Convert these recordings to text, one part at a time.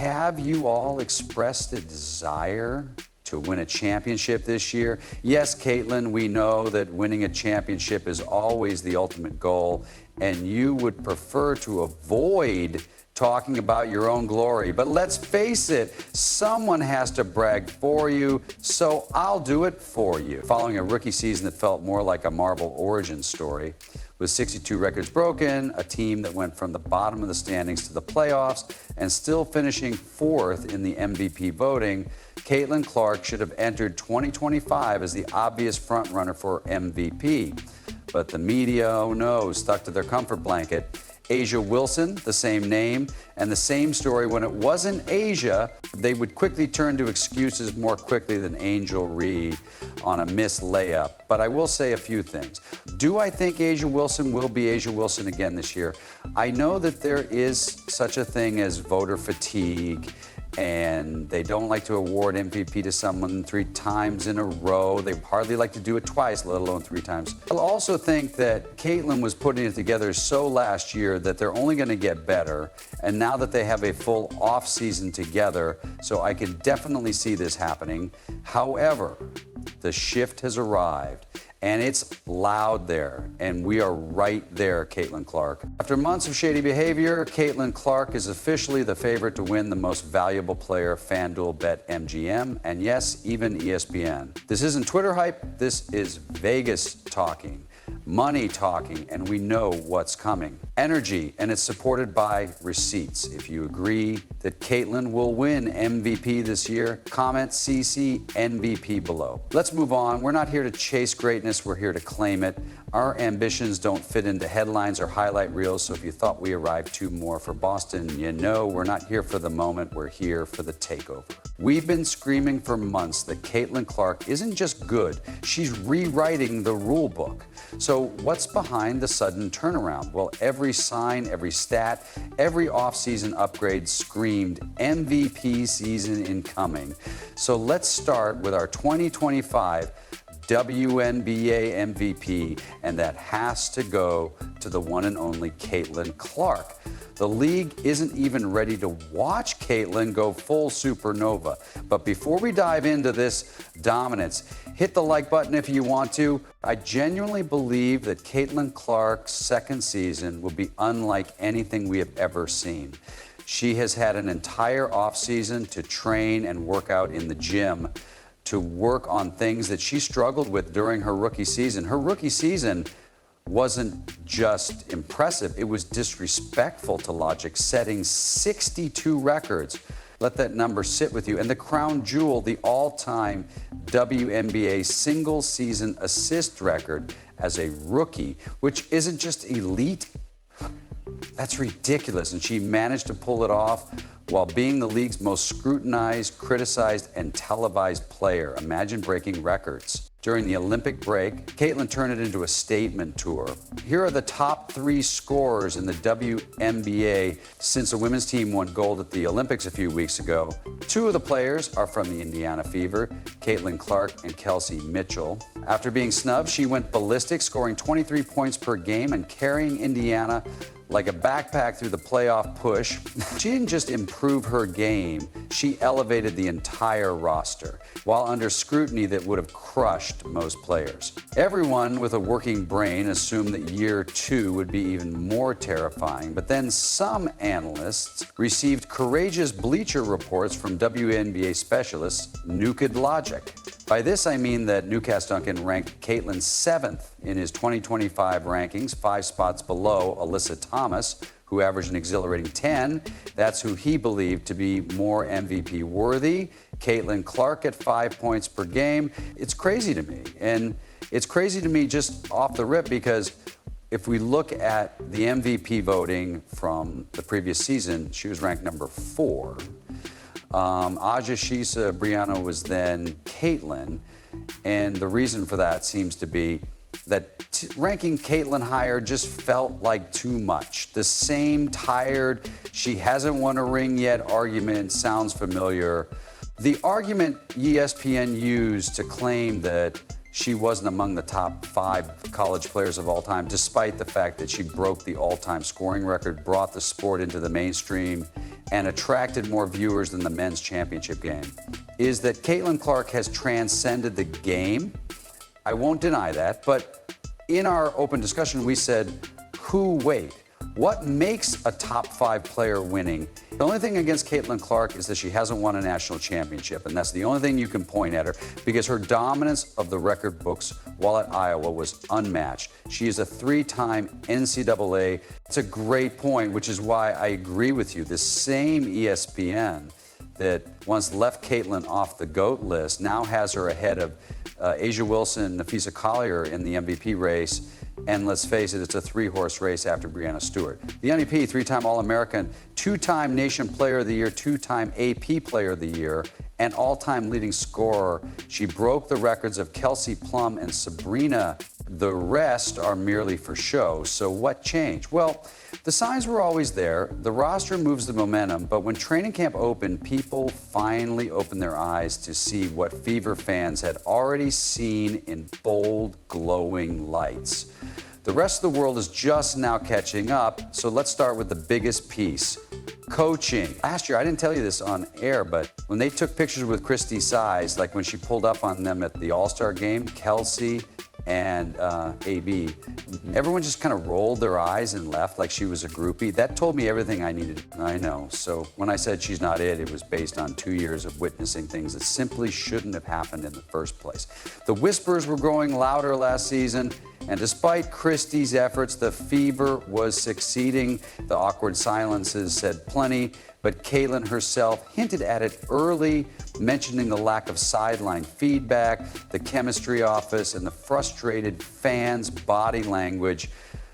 Have you all expressed a desire to win a championship this year? Yes, Caitlin, we know that winning a championship is always the ultimate goal, and you would prefer to avoid talking about your own glory. But let's face it, someone has to brag for you, so I'll do it for you. Following a rookie season that felt more like a Marvel origin story, with 62 records broken, a team that went from the bottom of the standings to the playoffs, and still finishing fourth in the MVP voting, Caitlin Clark should have entered 2025 as the obvious frontrunner for MVP. But the media, oh no, stuck to their comfort blanket. Asia Wilson, the same name, and the same story. When it wasn't Asia, they would quickly turn to excuses more quickly than Angel Reed on a missed layup. But I will say a few things. Do I think Asia Wilson will be Asia Wilson again this year? I know that there is such a thing as voter fatigue, and they don't like to award MVP to someone 3 times in a row. They hardly like to do it twice, let alone 3 times. I also think that Caitlin was putting it together so last year that they're only going to get better, and now that they have a full off season together, so I can definitely see this happening. However, the shift has arrived, and it's loud there, and we are right there, Caitlin Clark. After months of shady behavior, Caitlin Clark is officially the favorite to win the most valuable player FanDuel Bet MGM, and yes, even ESPN. This isn't Twitter hype, this is Vegas talking, money talking, and we know what's coming. Energy, and it's supported by receipts. If you agree that Caitlin will win MVP this year, comment CC MVP below. Let's move on. We're not here to chase greatness, we're here to claim it. Our ambitions don't fit into headlines or highlight reels, so if you thought we arrived too more for Boston, you know we're not here for the moment, we're here for the takeover. We've been screaming for months that Caitlin Clark isn't just good, she's rewriting the rule book. So what's behind the sudden turnaround? Well, every sign, every stat, every offseason upgrade screamed MVP season incoming. So let's start with our 2025 WNBA MVP, and that has to go to the one and only Caitlin Clark. The league isn't even ready to watch Caitlin go full supernova. But before we dive into this dominance, hit the like button if you want to. I genuinely believe that Caitlin Clark's second season will be unlike anything we have ever seen. She has had an entire offseason to train and work out in the gym, to work on things that she struggled with during her rookie season. Her rookie season wasn't just impressive, it was disrespectful to logic, setting 62 records. Let that number sit with you. And the crown jewel, the all-time WNBA single-season assist record as a rookie, which isn't just elite, that's ridiculous. And she managed to pull it off while being the league's most scrutinized, criticized, and televised player. Imagine breaking records. During the Olympic break, Caitlin turned it into a statement tour. Here are the top 3 scorers in the WNBA since the women's team won gold at the Olympics a few weeks ago. 2 of the players are from the Indiana Fever, Caitlin Clark and Kelsey Mitchell. After being snubbed, she went ballistic, scoring 23 points per game and carrying Indiana like a backpack through the playoff push. She didn't just improve her game, she elevated the entire roster, while under scrutiny that would have crushed most players. Everyone with a working brain assumed that year 2 would be even more terrifying, but then some analysts received courageous Bleacher reports from WNBA specialists, Nuked Logic. By this I mean that Newcast Duncan ranked Caitlin 7th in his 2025 rankings, 5 spots below Alyssa Thomas, who averaged an exhilarating 10. That's who he believed to be more MVP worthy. Caitlin Clark at 5 points per game. It's crazy to me. And it's crazy to me just off the rip because if we look at the MVP voting from the previous season, she was ranked number 4. Aja Shisa Brianna was then Caitlin, and the reason for that seems to be that ranking Caitlin higher just felt like too much. The same tired, she hasn't won a ring yet argument sounds familiar. The argument ESPN used to claim that she wasn't among the top 5 college players of all time, despite the fact that she broke the all-time scoring record, brought the sport into the mainstream, and attracted more viewers than the men's championship game is that Caitlin Clark has transcended the game. I won't deny that, but in our open discussion, we said, wait, what makes a top 5 player winning? The only thing against Caitlin Clark is that she hasn't won a national championship, and that's the only thing you can point at her, because her dominance of the record books while at Iowa was unmatched. She is a 3-time NCAA. It's a great point, which is why I agree with you. The same ESPN that once left Caitlin off the GOAT list now has her ahead of A'ja Wilson, Nafisa Collier in the MVP race. And let's face it, it's a 3-horse race after Breanna Stewart. The MVP, 3-time All-American, 2-time Nation Player of the Year, 2-time AP Player of the Year, and all-time leading scorer. She broke the records of Kelsey Plum and Sabrina. The rest are merely for show. So what changed? Well, the signs were always there. The roster moves the momentum, but when training camp opened, people finally opened their eyes to see what Fever fans had already seen in bold, glowing lights. The rest of the world is just now catching up, so let's start with the biggest piece. Coaching. Last year, I didn't tell you this on air, but when they took pictures with Christy Size, like when she pulled up on them at the All-Star game, Kelsey and AB, everyone just kind of rolled their eyes and left like she was a groupie. That told me everything I needed. I know. So when I said she's not it was based on 2 years of witnessing things that simply shouldn't have happened in the first place. The whispers were growing louder last season, and despite Christie's efforts, the Fever was succeeding. The awkward silences said plenty, but Caitlin herself hinted at it early, mentioning the lack of sideline feedback, the chemistry office, and the frustrated fans' body language.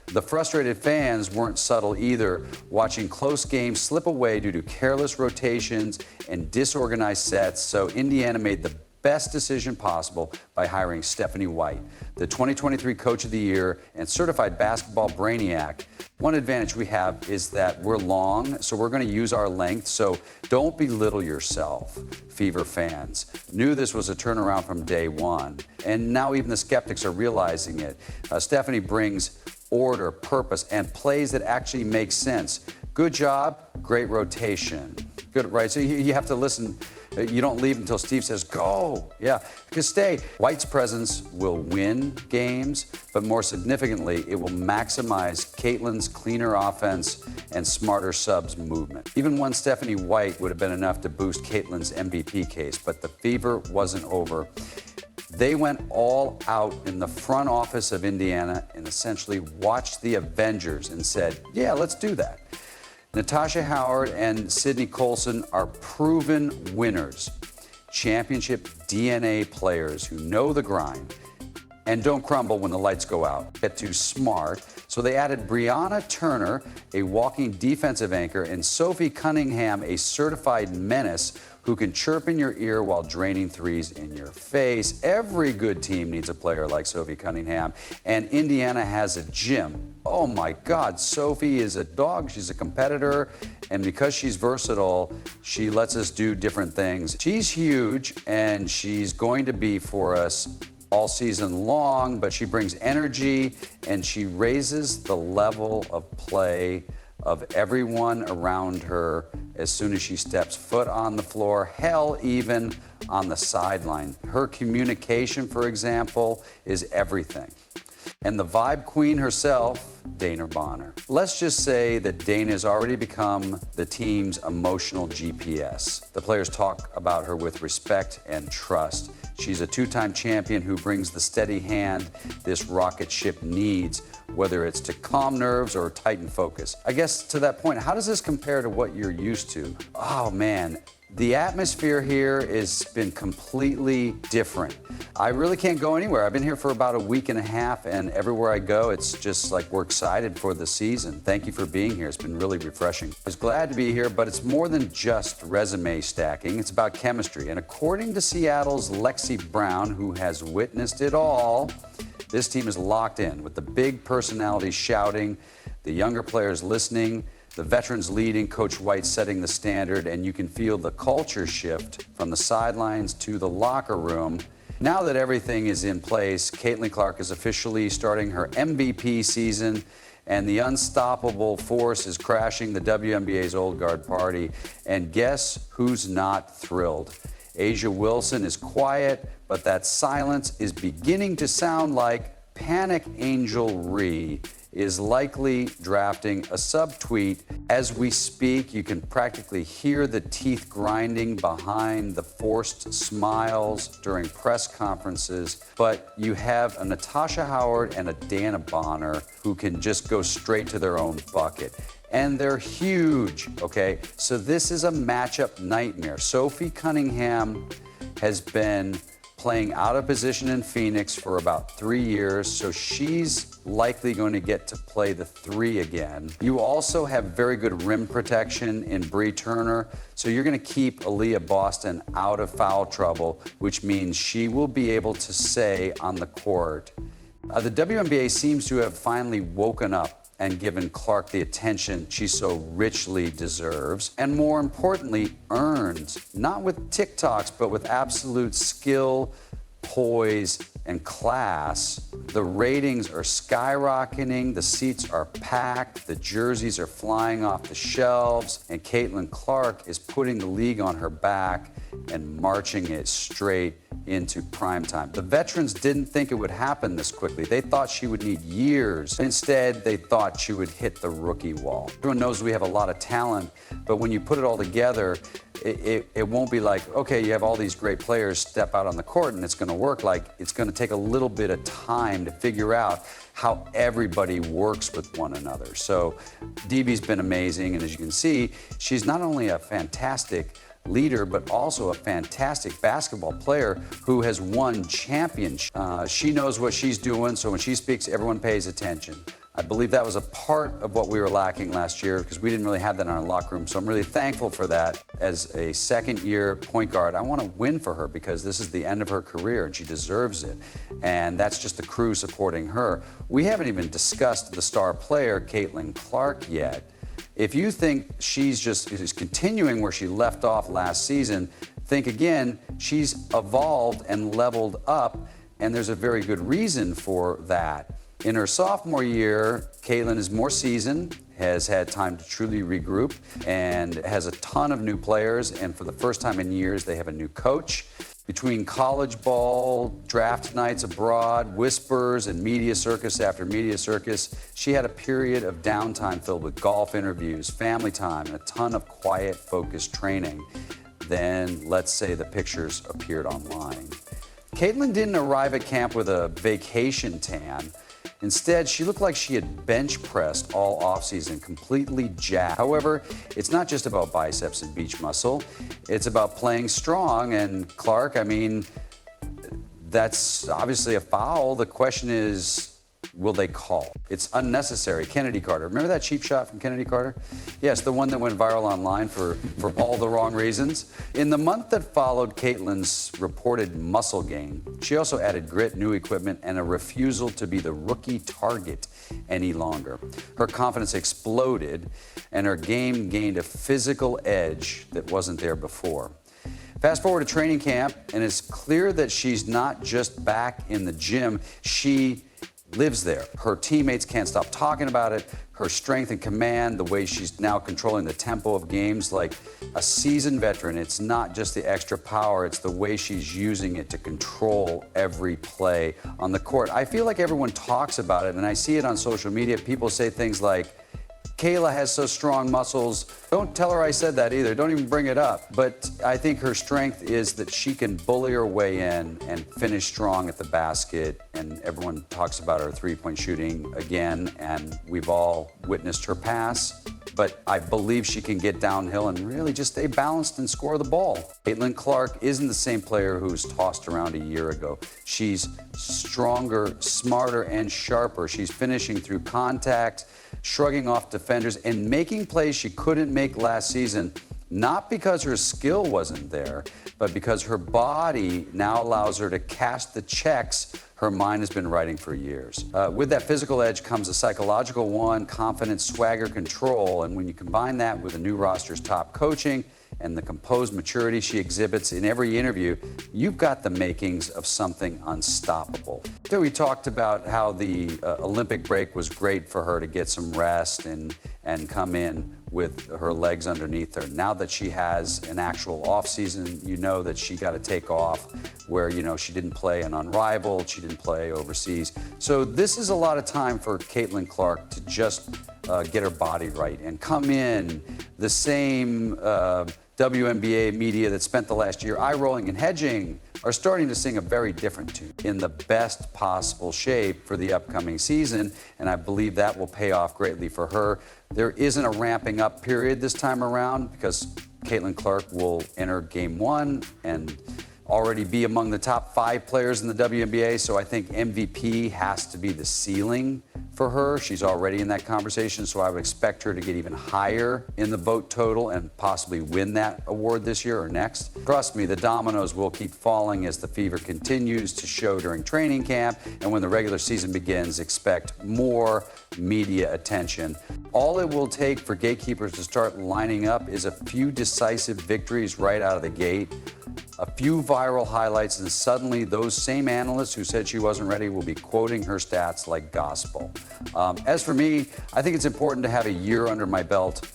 The frustrated fans weren't subtle either, watching close games slip away due to careless rotations and disorganized sets, so Indiana made the best decision possible by hiring Stephanie White, the 2023 Coach of the Year and certified basketball brainiac. One advantage we have is that we're long, so we're going to use our length, so don't belittle yourself, Fever fans. Knew this was a turnaround from day one, and now even the skeptics are realizing it. Stephanie brings order, purpose, and plays that actually make sense. Good job, great rotation. Good, right? So you have to listen. You don't leave until Steve says, go. Yeah, because stay. White's presence will win games, but more significantly, it will maximize Caitlin's cleaner offense and smarter subs movement. Even one Stephanie White would have been enough to boost Caitlin's MVP case, but the Fever wasn't over. They went all out in the front office of Indiana and essentially watched the Avengers and said, yeah, let's do that. Natasha Howard and Sydney Colson are proven winners, championship DNA players who know the grind and don't crumble when the lights go out, get too smart. So they added Brianna Turner, a walking defensive anchor, and Sophie Cunningham, a certified menace who can chirp in your ear while draining threes in your face. Every good team needs a player like Sophie Cunningham, and Indiana has a gym. Oh my God, Sophie is a dog. She's a competitor, and because she's versatile, she lets us do different things. She's huge, and she's going to be for us all season long, but she brings energy, and she raises the level of play of everyone around her as soon as she steps foot on the floor, hell, even on the sideline. Her communication, for example, is everything. And the vibe queen herself, Dana Bonner. Let's just say that Dana has already become the team's emotional GPS. The players talk about her with respect and trust. She's a 2-time champion who brings the steady hand this rocket ship needs, whether it's to calm nerves or tighten focus. I guess to that point, how does this compare to what you're used to? Oh man, the atmosphere here has been completely different. I really can't go anywhere. I've been here for about a week and a half, and everywhere I go, it's just like we're excited for the season. Thank you for being here. It's been really refreshing. I was glad to be here, but it's more than just resume stacking. It's about chemistry. And according to Seattle's Lexi Brown, who has witnessed it all, this team is locked in with the big personalities shouting, the younger players listening, the veterans leading, Coach White setting the standard, and you can feel the culture shift from the sidelines to the locker room. Now that everything is in place, Caitlin Clark is officially starting her MVP season, and the unstoppable force is crashing the WNBA's old guard party. And guess who's not thrilled? A'ja Wilson is quiet, but that silence is beginning to sound like Panic Angel Rhee is likely drafting a subtweet. As we speak, you can practically hear the teeth grinding behind the forced smiles during press conferences. But you have a Natasha Howard and a Dana Bonner who can just go straight to their own bucket. And they're huge, okay? So this is a matchup nightmare. Sophie Cunningham has been playing out of position in Phoenix for about 3 years, so she's likely going to get to play the 3 again. You also have very good rim protection in Bree Turner, so you're going to keep Aaliyah Boston out of foul trouble, which means she will be able to say on the court. The WNBA seems to have finally woken up and given Clark the attention she so richly deserves, and more importantly, earned, not with TikToks, but with absolute skill, poise, and class. The ratings are skyrocketing, the seats are packed, the jerseys are flying off the shelves, and Caitlin Clark is putting the league on her back and marching it straight into primetime. The veterans didn't think it would happen this quickly. They thought she would need years. Instead, they thought she would hit the rookie wall. Everyone knows we have a lot of talent, but when you put it all together, it won't be like, okay, you have all these great players step out on the court and it's going to work. Like, it's going to take a little bit of time to figure out how everybody works with one another. So DB's been amazing, and as you can see, she's not only a fantastic leader, but also a fantastic basketball player who has won championships. She knows what she's doing, so when she speaks, everyone pays attention. I believe that was a part of what we were lacking last year because we didn't really have that in our locker room, so I'm really thankful for that. As a second-year point guard, I want to win for her because this is the end of her career and she deserves it, and that's just the crew supporting her. We haven't even discussed the star player, Caitlin Clark, yet. If you think she's just is continuing where she left off last season, think again. She's evolved and leveled up, and there's a very good reason for that. In her sophomore year, Caitlin is more seasoned, has had time to truly regroup, and has a ton of new players, and for the first time in years, they have a new coach. Between college ball, draft nights abroad, whispers, and media circus after media circus, she had a period of downtime filled with golf interviews, family time, and a ton of quiet, focused training. Then, let's say the pictures appeared online. Caitlin didn't arrive at camp with a vacation tan. Instead, she looked like she had bench pressed all offseason, completely jacked. However, it's not just about biceps and beach muscle. It's about playing strong. And Clark, I mean, that's obviously a foul. The question is, will they call? It's unnecessary. Kennedy Carter. Remember that cheap shot from Kennedy Carter? Yes, the one that went viral online for all the wrong reasons. In the month that followed Caitlin's reported muscle gain, she also added grit, new equipment, and a refusal to be the rookie target any longer. Her confidence exploded, and her game gained a physical edge that wasn't there before. Fast forward to training camp, and it's clear that she's not just back in the gym, she lives there. Her teammates can't stop talking about it. Her strength and command, the way she's now controlling the tempo of games like a seasoned veteran. It's not just the extra power, it's the way she's using it to control every play on the court. I feel like everyone talks about it, and I see it on social media. People say things like, Kayla has so strong muscles. Don't tell her I said that either. Don't even bring it up. But I think her strength is that she can bully her way in and finish strong at the basket. And everyone talks about her three-point shooting again, and we've all witnessed her pass. But I believe she can get downhill and really just stay balanced and score the ball. Caitlin Clark isn't the same player who was tossed around a year ago. She's stronger, smarter, and sharper. She's finishing through contact, shrugging off defenders, and making plays she couldn't make last season, not because her skill wasn't there, but because her body now allows her to cash the checks her mind has been writing for years. With that physical edge comes a psychological one, confidence, swagger, control, and when you combine that with the new roster's top coaching, and the composed maturity she exhibits in every interview, you've got the makings of something unstoppable. So we talked about how the Olympic break was great for her to get some rest and come in with her legs underneath her. Now that she has an actual off season, you know that she got to take off where, you know, she didn't play an Unrivaled, she didn't play overseas. So this is a lot of time for Caitlin Clark to just get her body right and come in the same WNBA media that spent the last year eye-rolling and hedging are starting to sing a very different tune in the best possible shape for the upcoming season, and I believe that will pay off greatly for her. There isn't a ramping up period this time around because Caitlin Clark will enter Game 1 and already be among the top 5 players in the WNBA, so I think MVP has to be the ceiling for her. She's already in that conversation, so I would expect her to get even higher in the vote total and possibly win that award this year or next. Trust me, the dominoes will keep falling as the fever continues to show during training camp, and when the regular season begins, expect more media attention. All it will take for gatekeepers to start lining up is a few decisive victories right out of the gate, a few viral highlights, and suddenly those same analysts who said she wasn't ready will be quoting her stats like gospel. As for me, I think it's important to have a year under my belt,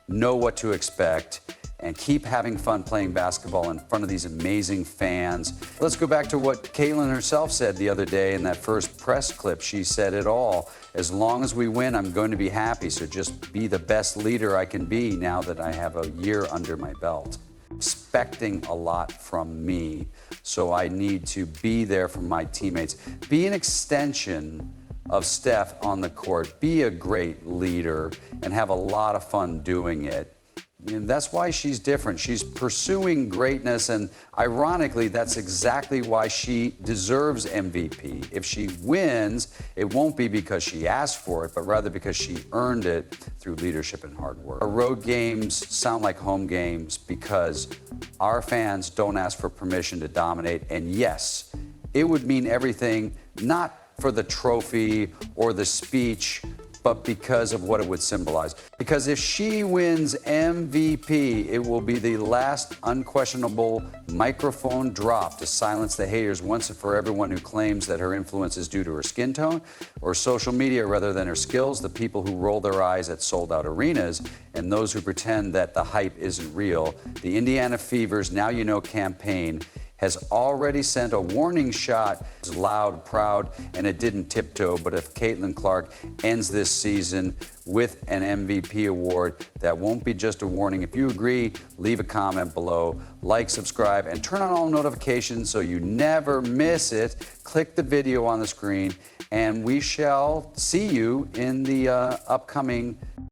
know what to expect, and keep having fun playing basketball in front of these amazing fans. Let's go back to what Caitlin herself said the other day in that first press clip. She said it all. As long as we win, I'm going to be happy, so just be the best leader I can be now that I have a year under my belt. Expecting a lot from me, so I need to be there for my teammates. Be an extension of Steph on the court. Be a great leader and have a lot of fun doing it. And that's why she's different. She's pursuing greatness, and ironically, that's exactly why she deserves MVP. If she wins, it won't be because she asked for it, but rather because she earned it through leadership and hard work. Our road games sound like home games because our fans don't ask for permission to dominate, and yes, it would mean everything, not for the trophy or the speech, but because of what it would symbolize. Because if she wins MVP, it will be the last unquestionable microphone drop to silence the haters once and for everyone who claims that her influence is due to her skin tone or social media rather than her skills, the people who roll their eyes at sold-out arenas, and those who pretend that the hype isn't real. The Indiana Fever's Now You Know campaign has already sent a warning shot. It's loud, proud, and it didn't tiptoe. But if Caitlin Clark ends this season with an MVP award, that won't be just a warning. If you agree, leave a comment below, like, subscribe, and turn on all notifications so you never miss it. Click the video on the screen, and we shall see you in the upcoming